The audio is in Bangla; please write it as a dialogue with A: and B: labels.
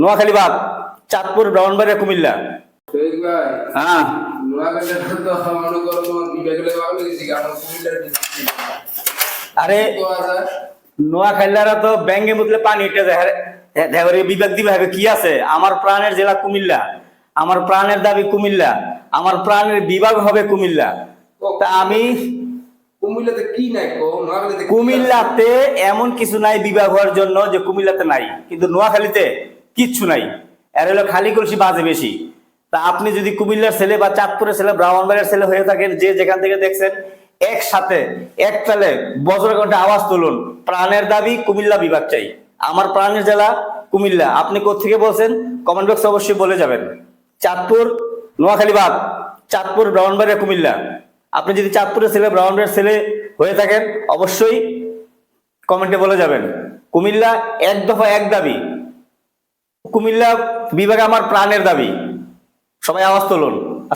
A: নোয়াখালী বাদ, চাঁদপুর, ব্রাহ্মণবাড়িয়া, কুমিল্লা।
B: শহীদ ভাই,
A: হ্যাঁ,
B: নোয়াখালীর তো মনে করো তোমার বিবেকের ভালো গেছি আমার কুমিল্লার
A: আরে
B: তো আছে।
A: নোয়াখালীরা তো ব্যাঙ্গে মুতলে পানি উঠে যায়। দেওয়ারি বিভাগ দিবে হবে কি আছে? আমার প্রাণের জেলা কুমিল্লা, আমার প্রাণের দাবি কুমিল্লা, আমার প্রাণের বিভাগ হবে কুমিল্লা। তা আমি
B: কুমিল্লাতে কি নাই কো? নোয়াখালীতে কি আছে?
A: কুমিল্লাতে এমন কিছু নাই বিভাগ হওয়ার জন্য যে কুমিল্লাতে নাই, কিন্তু নোয়াখালীতে কিচ্ছু নাই। এর হলো খালি কলসি বাজে বেশি। তা আপনি যদি কুমিল্লার ছেলে বা চাঁদপুরের ছেলে, ব্রাহ্মণবাড়িয়ার ছেলে হয়ে থাকেন, যে যেখান থেকে দেখছেন, একসাথে এক তালে বজ্রকণ্ঠে আওয়াজ তুলুন, প্রাণের দাবি কুমিল্লা বিভাগ চাই। আমার প্রাণের জেলা কুমিল্লা। আপনি কোত্থেকে বলছেন কমেন্ট বক্সে অবশ্যই বলে যাবেন। চাঁদপুর, নোয়াখালী বাদ, চাঁদপুর, ব্রাহ্মণবাড়িয়া, কুমিল্লা। আপনি যদি চাঁদপুরের ছেলে, ব্রাহ্মণবাড়িয়ার ছেলে হয়ে থাকেন, অবশ্যই কমেন্টে বলে যাবেন। কুমিল্লা এক দফা এক দাবি, কুমিল্লা বিভাগে আমার প্রাণের দাবি। সবাই আওয়াজ তুলুন।